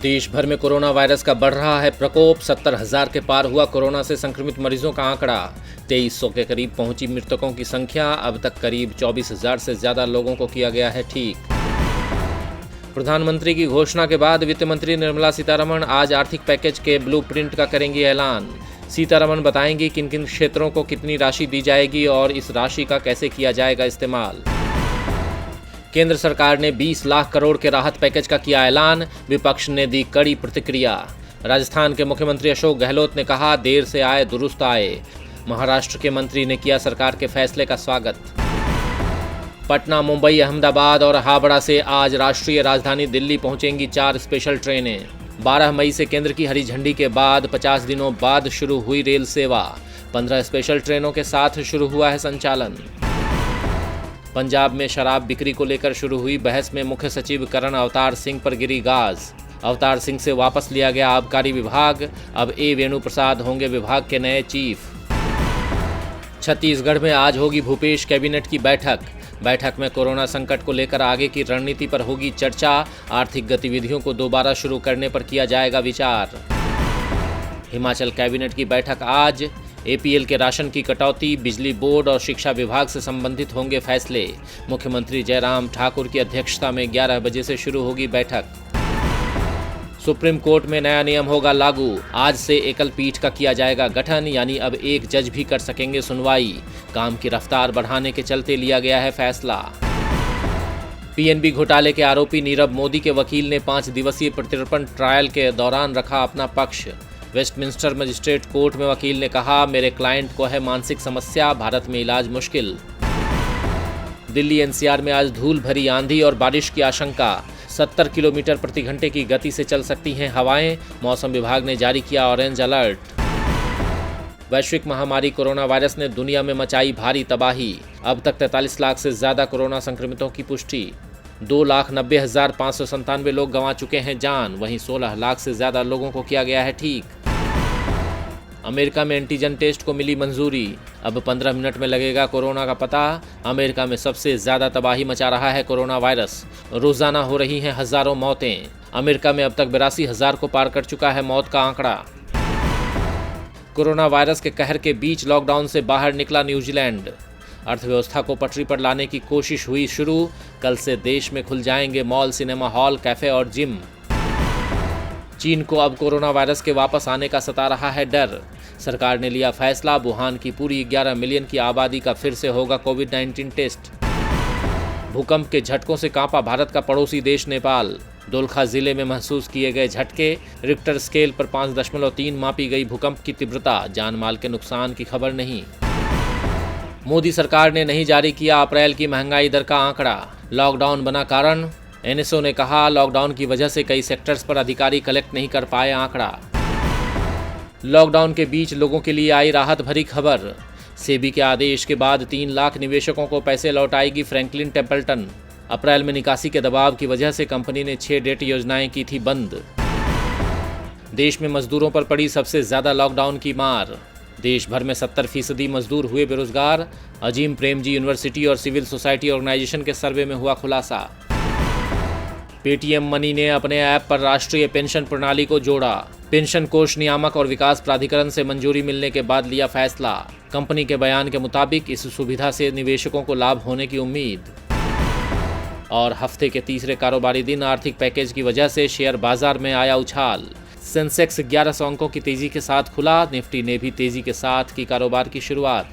देश भर में कोरोना वायरस का बढ़ रहा है प्रकोप। 70,000 के पार हुआ कोरोना से संक्रमित मरीजों का आंकड़ा। 2300 के करीब पहुंची मृतकों की संख्या। अब तक करीब 24,000 से ज्यादा लोगों को किया गया है ठीक। प्रधानमंत्री की घोषणा के बाद वित्त मंत्री निर्मला सीतारमण आज आर्थिक पैकेज के ब्लूप्रिंट का करेंगी ऐलान। सीतारमण बताएंगी किन किन क्षेत्रों को कितनी राशि दी जाएगी और इस राशि का कैसे किया जाएगा इस्तेमाल। केंद्र सरकार ने 20 लाख करोड़ के राहत पैकेज का किया ऐलान। विपक्ष ने दी कड़ी प्रतिक्रिया। राजस्थान के मुख्यमंत्री अशोक गहलोत ने कहा, देर से आए दुरुस्त आए। महाराष्ट्र के मंत्री ने किया सरकार के फैसले का स्वागत। पटना, मुंबई, अहमदाबाद और हावड़ा से आज राष्ट्रीय राजधानी दिल्ली पहुंचेंगी 4 स्पेशल ट्रेनें। 12 मई से केंद्र की हरी झंडी के बाद 50 दिनों बाद शुरू हुई रेल सेवा। 15 स्पेशल ट्रेनों के साथ शुरू हुआ है संचालन। पंजाब में शराब बिक्री को लेकर शुरू हुई बहस में मुख्य सचिव करण अवतार सिंह पर गिरी गाज। अवतार सिंह से वापस लिया गया आबकारी विभाग। अब ए वेणु प्रसाद होंगे विभाग के नए चीफ। छत्तीसगढ़ में आज होगी भूपेश कैबिनेट की बैठक में कोरोना संकट को लेकर आगे की रणनीति पर होगी चर्चा। आर्थिक गतिविधियों को दोबारा शुरू करने पर किया जाएगा विचार। हिमाचल कैबिनेट की बैठक आज। एपीएल के राशन की कटौती, बिजली बोर्ड और शिक्षा विभाग से संबंधित होंगे फैसले। मुख्यमंत्री जयराम ठाकुर की अध्यक्षता में 11 बजे से शुरू होगी बैठक। सुप्रीम कोर्ट में नया नियम होगा लागू। आज से एकल पीठ का किया जाएगा गठन, यानी अब एक जज भी कर सकेंगे सुनवाई। काम की रफ्तार बढ़ाने के चलते लिया गया है फैसला। पीएनबी घोटाले के आरोपी नीरव मोदी के वकील ने 5 दिवसीय प्रत्यर्पण ट्रायल के दौरान रखा अपना पक्ष। वेस्टमिंस्टर मजिस्ट्रेट कोर्ट में वकील ने कहा, मेरे क्लाइंट को है मानसिक समस्या, भारत में इलाज मुश्किल। दिल्ली एनसीआर में आज धूल भरी आंधी और बारिश की आशंका। 70 किलोमीटर प्रति घंटे की गति से चल सकती हैं हवाएं। मौसम विभाग ने जारी किया ऑरेंज अलर्ट। वैश्विक महामारी कोरोना वायरस ने दुनिया में मचाई भारी तबाही। अब तक 43 लाख से ज्यादा कोरोना संक्रमितों की पुष्टि। 2,90,597 लोग गंवा चुके हैं जान। वहीं 16 लाख से ज्यादा लोगों को किया गया है ठीक। अमेरिका में एंटीजन टेस्ट को मिली मंजूरी। अब 15 मिनट में लगेगा कोरोना का पता। अमेरिका में सबसे ज्यादा तबाही मचा रहा है कोरोना वायरस। रोजाना हो रही हैं हजारों मौतें। अमेरिका में अब तक 82,000 को पार कर चुका है मौत का आंकड़ा। कोरोना वायरस के कहर के बीच लॉकडाउन से बाहर निकला न्यूजीलैंड। अर्थव्यवस्था को पटरी पर लाने की कोशिश हुई शुरू। कल से देश में खुल जाएंगे मॉल, सिनेमा हॉल, कैफे और जिम। चीन को अब कोरोना वायरस के वापस आने का सता रहा है डर। सरकार ने लिया फैसला, वुहान की पूरी 11 मिलियन की आबादी का फिर से होगा कोविड-19 टेस्ट। भूकंप के झटकों से कांपा भारत का पड़ोसी देश नेपाल। दोलखा जिले में महसूस किए गए झटके। रिक्टर स्केल पर 5.3 मापी गई भूकंप की तीव्रता। जान माल के नुकसान की खबर नहीं। मोदी सरकार ने नहीं जारी किया अप्रैल की महंगाई दर का आंकड़ा। लॉकडाउन बना कारण। एनएसओ ने कहा, लॉकडाउन की वजह से कई सेक्टर्स पर अधिकारी कलेक्ट नहीं कर पाए आंकड़ा। लॉकडाउन के बीच लोगों के लिए आई राहत भरी खबर। सेबी के आदेश के बाद 3 लाख निवेशकों को पैसे लौटाएगी फ्रैंकलिन टेम्पल्टन। अप्रैल में निकासी के दबाव की वजह से कंपनी ने 6 डेट योजनाएं की थी बंद। देश में मजदूरों पर पड़ी सबसे ज्यादा लॉकडाउन की मार। देश भर में 70% मजदूर हुए बेरोजगार। अजीम प्रेमजी यूनिवर्सिटी और सिविल सोसाइटी ऑर्गेनाइजेशन के सर्वे में हुआ खुलासा। पेटीएम मनी ने अपने ऐप पर राष्ट्रीय पेंशन प्रणाली को जोड़ा। पेंशन कोष नियामक और विकास प्राधिकरण से मंजूरी मिलने के बाद लिया फैसला। कंपनी के बयान के मुताबिक इस सुविधा से निवेशकों को लाभ होने की उम्मीद। और हफ्ते के तीसरे कारोबारी दिन आर्थिक पैकेज की वजह से शेयर बाजार में आया उछाल। सेंसेक्स 1100 अंकों की तेजी के साथ खुला। निफ्टी ने भी तेजी के साथ की कारोबार की शुरुआत।